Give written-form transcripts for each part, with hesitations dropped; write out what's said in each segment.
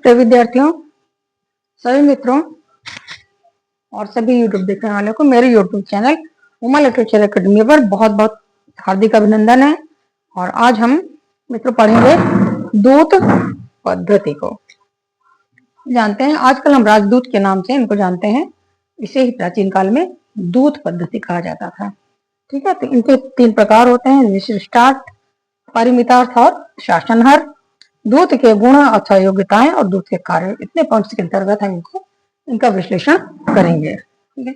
प्रिय विद्यार्थियों, सभी मित्रों और सभी यूट्यूब देखने वालों को मेरे YouTube channel Uma literature academy पर बहुत बहुत हार्दिक अभिनंदन है। और आज हम मित्रों पढ़ेंगे दूत पद्धति को। जानते हैं आजकल हम राजदूत के नाम से इनको जानते हैं, इसे ही प्राचीन काल में दूत पद्धति कहा जाता था। ठीक है, तो इनके 3 प्रकार होते हैं, विशिष्टार्थ, परिमितार्थ और शासनहर। दूत के गुण अथवा योग्यताएं और दूत के कार्य, इतने पॉइंट्स के अंतर्गत हम इनका विश्लेषण करेंगे। ठीक है,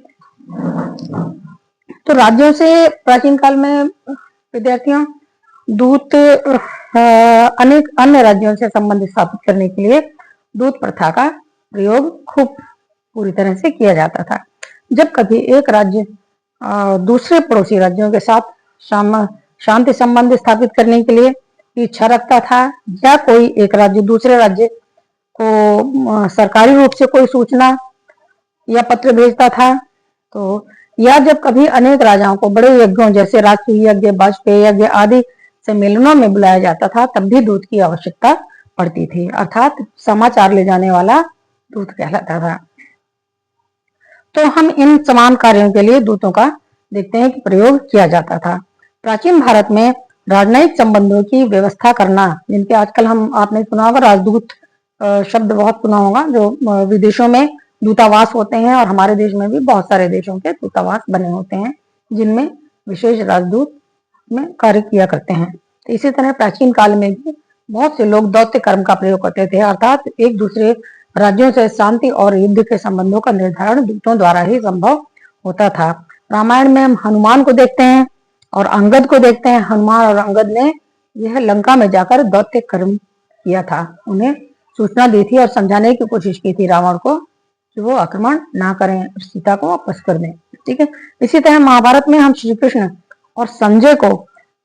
तो राज्यों से प्राचीन काल में विद्यार्थियों दूत अनेक अन्य राज्यों से संबंध स्थापित करने के लिए दूत प्रथा का प्रयोग खूब पूरी तरह से किया जाता था। जब कभी एक राज्य दूसरे पड़ोसी राज्यों के साथ शांति संबंध स्थापित करने के लिए इच्छा रखता था, या कोई एक राज्य दूसरे राज्य को सरकारी रूप से कोई सूचना या पत्र भेजता था, तो या जब कभी अनेक राजाओं को बड़े यज्ञों जैसे राजसूय यज्ञ, वाजपेयी यज्ञ आदि सम्मेलनों में बुलाया जाता था, तब भी दूत की आवश्यकता पड़ती थी, अर्थात समाचार ले जाने वाला दूत कहलाता था। तो हम इन समान कार्यों के लिए दूतों का देखते हैं कि प्रयोग किया जाता था। प्राचीन भारत में राजनयिक संबंधों की व्यवस्था करना, जिनके आजकल आपने सुना होगा, राजदूत शब्द बहुत सुना होगा, जो विदेशों में दूतावास होते हैं, और हमारे देश में भी बहुत सारे देशों के दूतावास बने होते हैं जिनमें विशेष राजदूत में कार्य किया करते हैं। तो इसी तरह प्राचीन काल में भी बहुत से लोग दौत्य कर्म का प्रयोग करते थे, अर्थात एक दूसरे राज्यों से शांति और युद्ध के संबंधों का निर्धारण दूतों द्वारा ही संभव होता था। रामायण में हम हनुमान को देखते हैं और अंगद को देखते हैं। हनुमान और अंगद ने यह लंका में जाकर दौत्य कर्म किया था, उन्हें सूचना दी थी और समझाने की कोशिश की थी रावण को कि वो आक्रमण ना करें, सीता को वापस कर दें। ठीक है, इसी तरह महाभारत में हम श्री कृष्ण और संजय को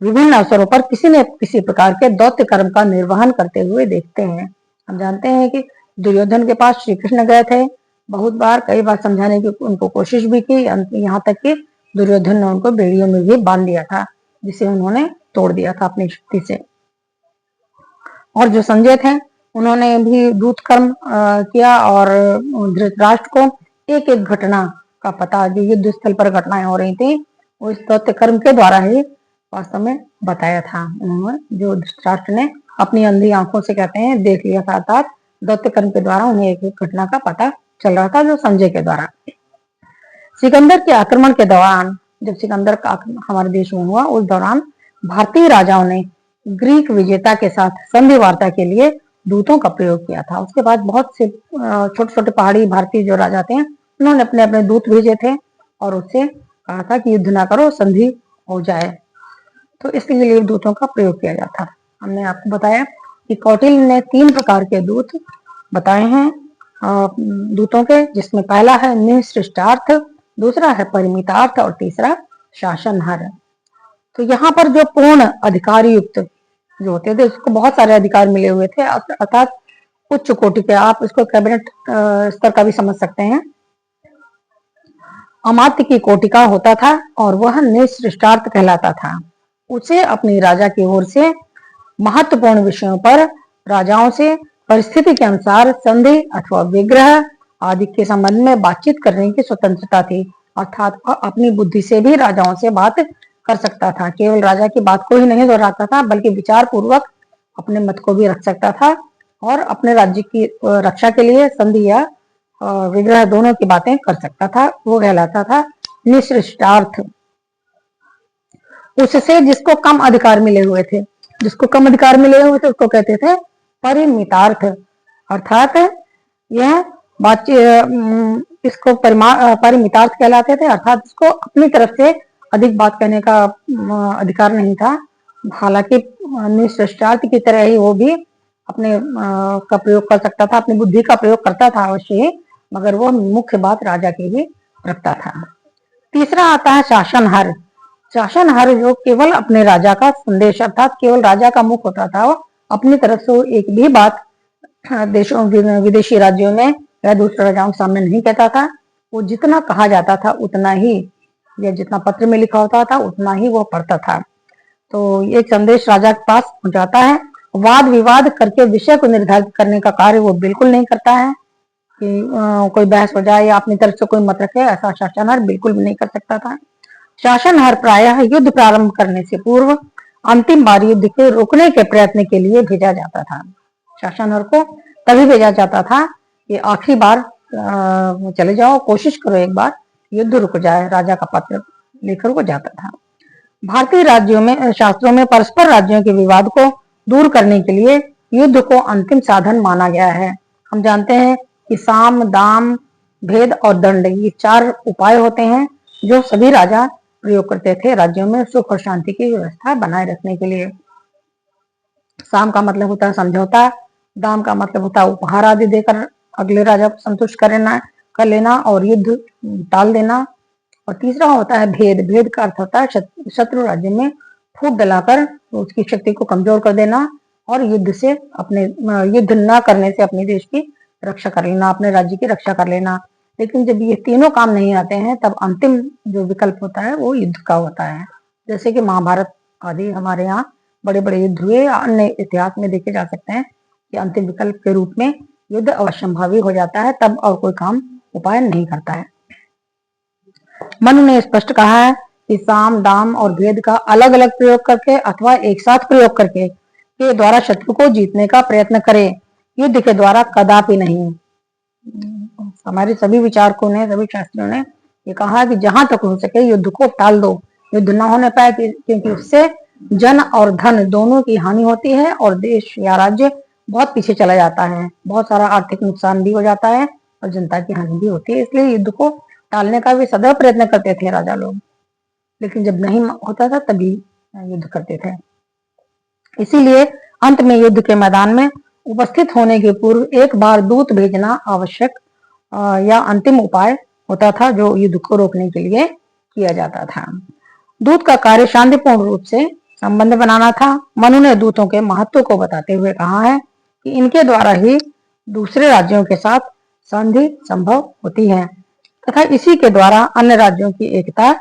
विभिन्न अवसरों पर किसी न किसी प्रकार के दौत्य कर्म का निर्वहन करते हुए देखते हैं। हम जानते हैं कि दुर्योधन के पास श्री कृष्ण गए थे बहुत बार, कई बार समझाने की उनको कोशिश भी की, यहाँ तक कि दुर्योधन ने उनको बेड़ियों में भी बांध दिया था, जिसे उन्होंने तोड़ दिया था अपनी शक्ति से। और जो संजय थे उन्होंने भी दूत कर्म किया और धृतराष्ट्र को एक एक घटना का पता, जो युद्ध स्थल पर घटनाएं हो रही थी, वो इस दौत्य कर्म के द्वारा ही वास्तव में बताया था। उन्होंने, जो धृतराष्ट्र ने अपनी अंधी आंखों से कहते हैं देख लिया था, अर्थात दौत्य कर्म के द्वारा उन्हें एक एक घटना का पता चल रहा था, जो संजय के द्वारा। सिकंदर के आक्रमण के दौरान, जब सिकंदर का आक्रमण हमारे देश में हुआ, उस दौरान भारतीय राजाओं ने ग्रीक विजेता के साथ संधि वार्ता के लिए दूतों का प्रयोग किया था। उसके बाद बहुत से छोटे छोटे पहाड़ी भारतीय जो राजा थे, उन्होंने अपने अपने दूत भेजे थे और उससे कहा था कि युद्ध ना करो, संधि हो जाए। तो इसके लिए दूतों का प्रयोग किया जाता। हमने आपको बताया कि कौटिल्य ने 3 प्रकार के दूत बताए हैं दूतों के, जिसमें पहला है निसृष्टार्थ, दूसरा है परिमितार्थ और तीसरा शासनहर। तो यहाँ पर जो पूर्ण अधिकार युक्त जो होते थे, उसको बहुत सारे अधिकार मिले हुए थे, अर्थात उच्च कोटि के, आप इसको कैबिनेट स्तर का भी समझ सकते हैं, अमात्य की कोटि का होता था और वह निसृष्टार्थ कहलाता था। उसे अपनी राजा की ओर से महत्वपूर्ण विषयों पर राजाओं से परिस्थिति के अनुसार संधि अथवा विग्रह आदि के संबंध में बातचीत करने की स्वतंत्रता थी, अर्थात अपनी बुद्धि से भी राजाओं से बात कर सकता था। केवल राजा की बात को ही नहीं दोहराता था, बल्कि विचार पूर्वक अपने मत को भी रख सकता था और अपने राज्य की रक्षा के लिए संधि या विग्रह दोनों की बातें कर सकता था। वो कहलाता था निसृष्टार्थ। उससे जिसको कम अधिकार मिले हुए थे, उसको कहते थे परिमितार्थ, अर्थात यह बातचीत, इसको परिमितार्थ कहलाते थे, अर्थात इसको अपनी तरफ से अधिक बात कहने का अधिकार नहीं था। हालांकि निसृष्टार्थ की तरह ही वो भी अपने का प्रयोग कर सकता था, अपनी बुद्धि का प्रयोग करता था अवश्य ही, मगर वो मुख्य बात राजा की ही रखता था। तीसरा आता है शासनहर। शासनहर जो केवल अपने राजा का संदेश, अर्थात केवल राजा का मुख होता था, वो अपनी तरफ से एक भी बात देशों विदेशी राज्यों में या दूसरे राजाओं के सामने नहीं कहता था। वो जितना कहा जाता था उतना ही, या जितना पत्र में लिखा होता था उतना ही वो पढ़ता था। तो एक संदेश राजा के पास पहुंचाता है वाद विवाद करके विषय को निर्धारित करने का कार्य वो बिल्कुल नहीं करता है कि कोई बहस हो जाए या अपनी तरफ से कोई मत रखे, ऐसा शासनहार बिल्कुल भी नहीं कर सकता था। शासनहार प्रायः युद्ध प्रारंभ करने से पूर्व अंतिम बार युद्ध के रोकने के प्रयत्न के लिए भेजा जाता था। शासनहार को तभी भेजा जाता था कि आखिरी बार चले जाओ, कोशिश करो एक बार युद्ध रुक जाए, राजा का पत्र लेकर वो जाता था। भारतीय राज्यों में शास्त्रों में परस्पर राज्यों के विवाद को दूर करने के लिए युद्ध को अंतिम साधन माना गया है। हम जानते हैं कि साम, दाम, भेद और दंड, ये 4 उपाय होते हैं जो सभी राजा प्रयोग करते थे राज्यों में सुख और शांति की व्यवस्था बनाए रखने के लिए। साम का मतलब होता है समझौता, दाम का मतलब होता है उपहार आदि देकर अगले राजा को संतुष्ट कर लेना और युद्ध टाल देना। और तीसरा होता है भेद। भेद का अर्थ होता है शत्रु राज्य में फूट डलाकर उसकी शक्ति को कमजोर कर देना और युद्ध न करने से अपने देश की रक्षा कर लेना, अपने राज्य की रक्षा कर लेना। लेकिन जब ये तीनों काम नहीं आते हैं तब अंतिम जो विकल्प होता है वो युद्ध का होता है। जैसे कि महाभारत आदि हमारे यहाँ बड़े बड़े युद्ध हुए, अन्य इतिहास में देखे जा सकते हैं कि अंतिम विकल्प के रूप में युद्ध अवश्यंभावी हो जाता है, तब और कोई काम उपाय नहीं करता है। मनु ने स्पष्ट कहा है कि साम, दाम और भेद का अलग अलग प्रयोग करके अथवा एक साथ प्रयोग करके के द्वारा शत्रु को जीतने का प्रयत्न करे, युद्ध के द्वारा कदापि नहीं। हमारे सभी विचारकों ने, सभी शास्त्रियों ने ये कहा कि जहां तक हो सके युद्ध को टाल दो, युद्ध न होने पाए, क्योंकि उससे जन और धन दोनों की हानि होती है और देश या राज्य बहुत पीछे चला जाता है, बहुत सारा आर्थिक नुकसान भी हो जाता है और जनता की हानि भी होती है। इसलिए युद्ध को टालने का भी सदैव प्रयत्न करते थे राजा लोग, लेकिन जब नहीं होता था तभी युद्ध करते थे। इसीलिए अंत में युद्ध के मैदान में उपस्थित होने के पूर्व एक बार दूत भेजना आवश्यक या अंतिम उपाय होता था जो युद्ध को रोकने के लिए किया जाता था। दूत का कार्य शांतिपूर्ण रूप से संबंध बनाना था। मनु ने दूतों के महत्व को बताते हुए कहा है कि इनके द्वारा ही दूसरे राज्यों के साथ संधि संभव होती है तथा इसी के द्वारा अन्य राज्यों की एकता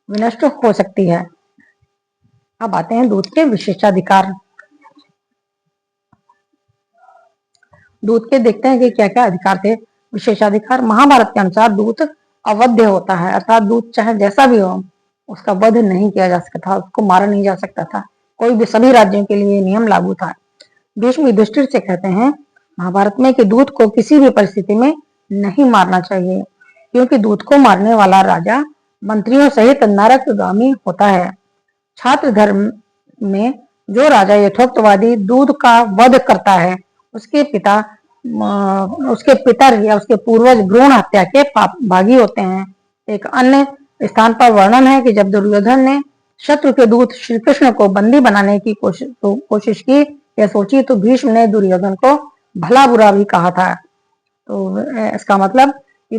विनष्ट हो सकती है। अब आते हैं दूत के विशेषाधिकार। दूत के देखते हैं कि क्या क्या अधिकार थे। विशेषाधिकार, महाभारत के अनुसार दूत अवध्य होता है, अर्थात दूत चाहे जैसा भी हो उसका वध नहीं किया जा सकता था, उसको मारा नहीं जा सकता था। कोई भी सभी राज्यों के लिए नियम लागू था। भीष्म युधिष्ठिर से कहते हैं महाभारत में कि दूत को किसी भी परिस्थिति में नहीं मारना चाहिए, क्योंकि दूत को मारने वाला राजा मंत्रियों सहित नरकगामी होता है। छात्र धर्म में जो राजा यथोक्तवादी दूत का वध करता है उसके पितर या उसके पूर्वज भ्रूण हत्या के भागी होते हैं। एक अन्य स्थान पर वर्णन है कि जब दुर्योधन ने शत्रु के दूत श्री कृष्ण को बंदी बनाने की कोशिश की या सोची तो भीष्म ने दुर्योधन को भला बुरा भी कहा था। तो इसका मतलब कि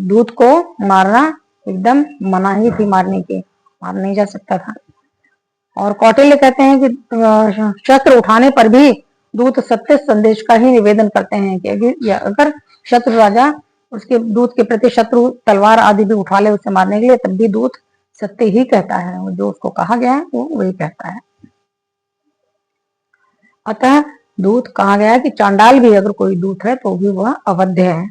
दूत को मारना एकदम मना ही थी, मार नहीं जा सकता था। और कौटिल्य कहते हैं कि शस्त्र उठाने पर भी दूत सत्य संदेश का ही निवेदन करते हैं कि अगर शत्रु राजा उसके दूत के प्रति शत्रु तलवार आदि भी उठा ले उसे मारने के लिए, तब भी दूत सत्य ही कहता है, जो उसको कहा गया है वो वही कहता है। अतः दूत कहा गया है कि चांडाल भी अगर कोई दूत है तो भी वह अवध्य है,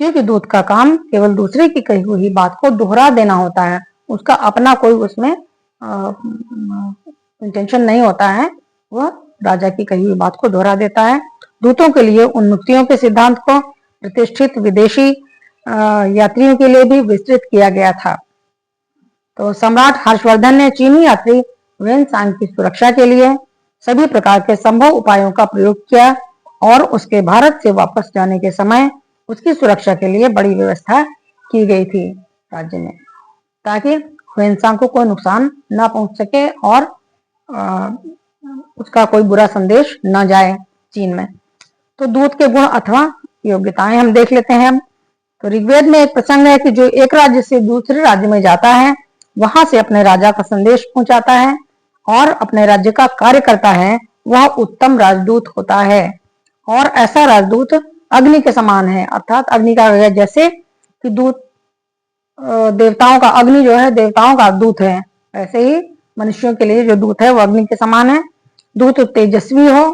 क्योंकि दूत का काम केवल दूसरे की कही हुई बात को दोहरा देना होता है, उसका अपना कोई उसमें इंटेंशन नहीं होता है, वह राजा की कही हुई बात को दोहरा देता है। दूतों के लिए उन्मुक्तियों के सिद्धांत को प्रतिष्ठित विदेशी यात्रियों के लिए भी विस्तृत किया गया था। तो सम्राट हर्षवर्धन ने चीनी यात्री वेनसांग की सुरक्षा के लिए सभी प्रकार के संभव उपायों का प्रयोग किया और उसके भारत से वापस जाने के समय उसकी सुरक्षा के लिए बड़ी व्यवस्था की गई थी राज्य में, ताकि वेनसांग को कोई नुकसान न पहुंच सके और उसका कोई बुरा संदेश न जाए चीन में। तो दूत के गुण अथवा योग्यताएं हम देख लेते हैं। तो ऋग्वेद में एक प्रसंग है कि जो एक राज्य से दूसरे राज्य में जाता है वहां से अपने राजा का संदेश पहुंचाता है और अपने राज्य का कार्य करता है, वह उत्तम राजदूत होता है। और ऐसा राजदूत अग्नि के समान है, अर्थात अग्नि का जैसे कि दूत देवताओं का, अग्नि जो है देवताओं का दूत है, ऐसे ही मनुष्यों के लिए जो दूत है वो अग्नि के समान है। दूत तेजस्वी हो,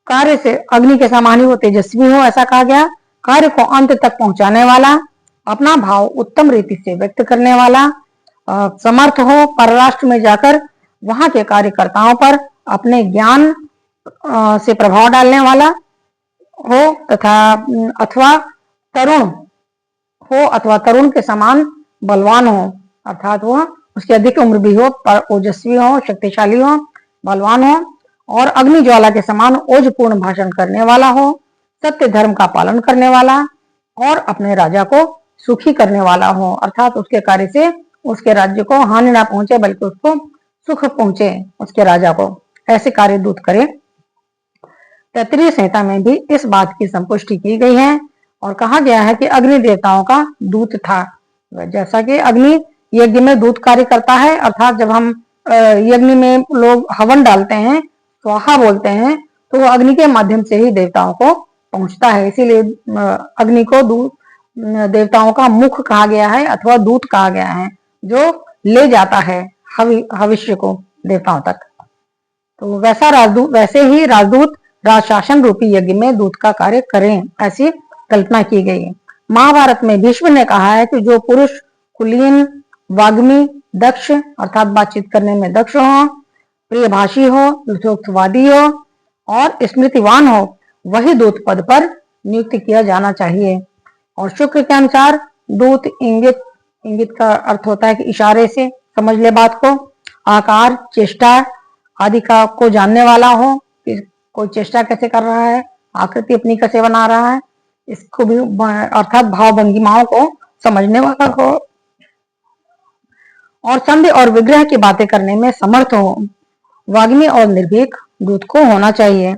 कार्य से अग्नि के समान ही वो तेजस्वी हो, ऐसा कहा गया। कार्य को अंत तक पहुंचाने वाला, अपना भाव उत्तम रीति से व्यक्त करने वाला, समर्थ हो परराष्ट्र में जाकर वहां के कार्यकर्ताओं पर अपने ज्ञान से प्रभाव डालने वाला हो, तथा अथवा तरुण हो, अथवा तरुण के समान बलवान हो, अर्थात वह उसकी अधिक उम्र भी हो, पर ओजस्वी हो, शक्तिशाली हो, बलवान हो, और अग्नि ज्वाला के समान ओजपूर्ण भाषण करने वाला हो, सत्य धर्म का पालन करने वाला, और अपने राजा को सुखी करने वाला हो, अर्थात उसके कार्य से उसके राज्य को हानि ना पहुंचे बल्कि उसको सुख पहुंचे, उसके राजा को, ऐसे कार्य दूत करे। तैत्तिरीय संहिता में भी इस बात की संपुष्टि की गई है और कहा गया है कि अग्नि देवताओं का दूत था। जैसा कि अग्नि यज्ञ में दूत कार्य करता है, अर्थात जब हम यज्ञ में लोग हवन डालते हैं, स्वाहा बोलते हैं, तो वो अग्नि के माध्यम से ही देवताओं को पहुंचता है। इसीलिए अग्नि को देवताओं का मुख कहा गया है अथवा दूत कहा गया है, जो ले जाता है भविष्य को देवताओं तक। तो वैसे ही राजदूत राजशासन रूपी यज्ञ में दूत का कार्य करें, ऐसी कल्पना की गई है। महाभारत में भीष्म ने कहा है कि जो पुरुष कुलीन, वाग्मी, दक्ष अर्थात बातचीत करने में दक्ष हो, प्रियभाषी हो, यथोक्तवादी हो और स्मृतिवान हो, वही दूत पद पर नियुक्त किया जाना चाहिए। और शुक्र के अनुसार दूत इंगित का अर्थ होता है कि इशारे से समझ ले बात को, आकार, चेष्टा आदि का को जानने वाला हो, कि कोई चेष्टा कैसे कर रहा है, आकृति अपनी कैसे बना रहा है, इसको भी अर्थात भाव भंगिमाओं को समझने वाला हो, और संधि और विग्रह की बातें करने में समर्थ हो। वाग्मी और निर्भीक दूत को होना चाहिए।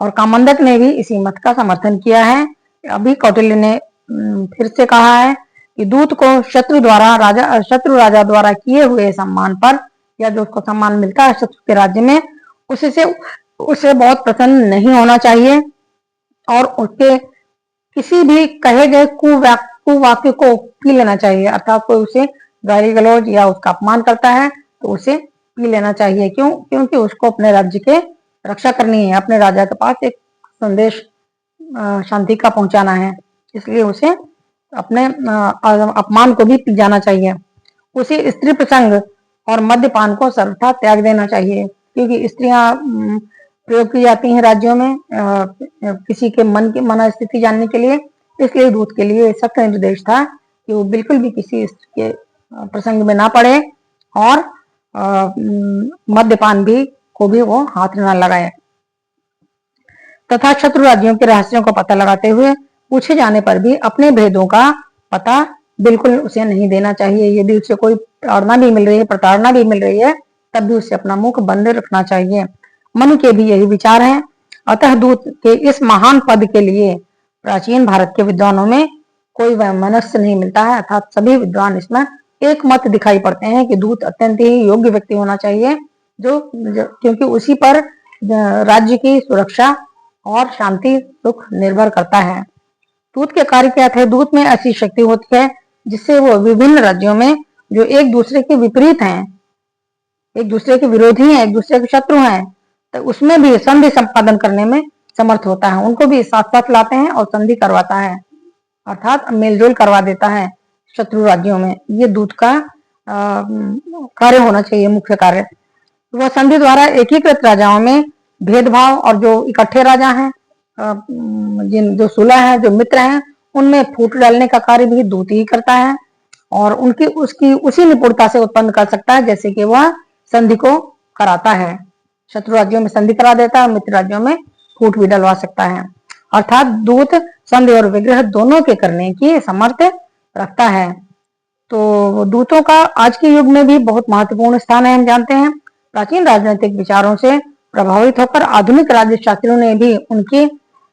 और कामंदक ने भी इसी मत का समर्थन किया है। अभी कौटिल्य ने फिर से कहा है कि दूत को शत्रु राजा द्वारा किए हुए सम्मान पर, या जो उसको सम्मान मिलता है शत्रु के राज्य में, उसे बहुत प्रसन्न नहीं होना चाहिए और उसके किसी भी कहे गए कुवाक्य को पी लेना चाहिए। अर्थात कोई उसे गाली गलौज या उसका अपमान करता है तो उसे पी लेना चाहिए। क्योंकि उसको अपने राज्य के रक्षा करनी है, अपने राजा के पास एक संदेश शांति का पहुंचाना है, इसलिए उसे अपने अपमान को भी पी जाना चाहिए। उसे स्त्री प्रसंग और मद्यपान को सर्वथा त्याग देना चाहिए, क्योंकि स्त्रियां प्रयोग की जाती हैं राज्यों में किसी के मन की मनस्थिति जानने के लिए। इसलिए दूत के लिए सख्त निर्देश था कि वो बिल्कुल भी किसी स्त्री के प्रसंग में ना पड़े और मद्यपान को भी वो हाथ न लगाए, तथा शत्रु राज्यों के रहस्यों का पता लगाते हुए पूछे जाने पर भी अपने भेदों का पता बिल्कुल उसे नहीं देना चाहिए। यदि उसे कोई प्रताड़ना भी मिल रही है तब भी उसे अपना मुख बंद रखना चाहिए। मनु के भी यही विचार है। अतः दूत के इस महान पद के लिए प्राचीन भारत के विद्वानों में कोई वैमनस्य नहीं मिलता है, अर्थात सभी विद्वान इसमें एक मत दिखाई पड़ते हैं कि दूत अत्यंत ही योग्य व्यक्ति होना चाहिए, क्योंकि उसी पर राज्य की सुरक्षा और शांति सुख निर्भर करता है। दूत के कार्य क्या थे? दूत में ऐसी शक्ति होती है जिससे वो विभिन्न राज्यों में जो एक दूसरे के विपरीत हैं, एक दूसरे के विरोधी हैं, एक दूसरे के शत्रु हैं, तो उसमें भी संधि संपादन करने में समर्थ होता है। उनको भी साथ साथ लाते हैं और संधि करवाता है, अर्थात मेलजोल करवा देता है शत्रु राज्यों में। ये दूत का कार्य होना चाहिए, मुख्य कार्य। वह संधि द्वारा एकीकृत राजाओं में भेदभाव और जो इकट्ठे राजा हैं, जो सुलह है, जो मित्र हैं, उनमें फूट डालने का कार्य भी दूत ही करता है और उसकी उसी निपुणता से उत्पन्न कर सकता है जैसे कि वह संधि को कराता है। शत्रु राज्यों में संधि करा देता है, मित्र राज्यों में फूट भी डलवा सकता है। अर्थात दूत संधि और विग्रह दोनों के करने की समर्थ रखता है। तो दूतों का आज के युग में भी बहुत महत्वपूर्ण स्थान है। हम जानते हैं प्राचीन राजनीतिक विचारों से प्रभावित होकर आधुनिक राज्य शास्त्रियों ने भी उनकी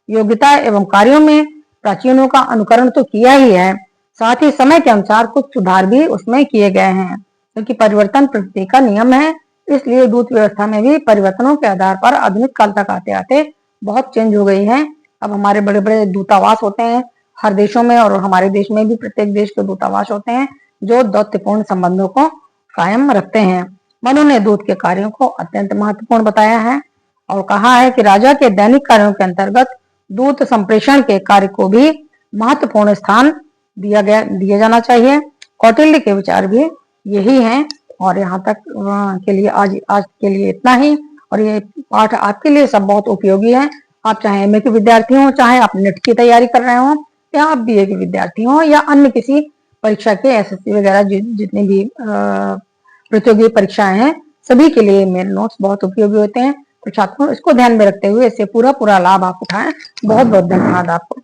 योग्यता एवं कार्यों में प्राचीनों का अनुकरण तो किया ही है, साथ ही समय के अनुसार कुछ सुधार भी उसमें किए गए हैं, क्योंकि परिवर्तन प्रकृति का नियम है। इसलिए दूत व्यवस्था में भी परिवर्तनों के आधार पर आधुनिक काल तक आते आते बहुत चेंज हो गई है। अब हमारे बड़े बड़े दूतावास होते हैं हर देशों में, और हमारे देश में भी प्रत्येक देश के दूतावास होते हैं जो दौत्यपूर्ण संबंधों को कायम रखते हैं। मनु ने दूत के कार्यों को अत्यंत महत्वपूर्ण बताया है और कहा है कि राजा के दैनिक कार्यों के अंतर्गत दूत संप्रेषण के कार्य को भी महत्वपूर्ण स्थान दिया जाना चाहिए। कौटिल्य के विचार भी यही हैं और यहाँ तक के लिए आज के लिए इतना ही। और ये पाठ आपके लिए सब बहुत उपयोगी है। आप चाहे एमए के विद्यार्थी हो, चाहे आप नेट की तैयारी कर रहे हो, या आप बीए के विद्यार्थी हो, या अन्य किसी परीक्षा के एसएससी वगैरह जितनी भी प्रतियोगी परीक्षाएं हैं, सभी के लिए मेरे नोट्स बहुत उपयोगी होते हैं। तो छात्रों, इसको ध्यान में रखते हुए इससे पूरा लाभ आप उठाएं। बहुत बहुत धन्यवाद आपको।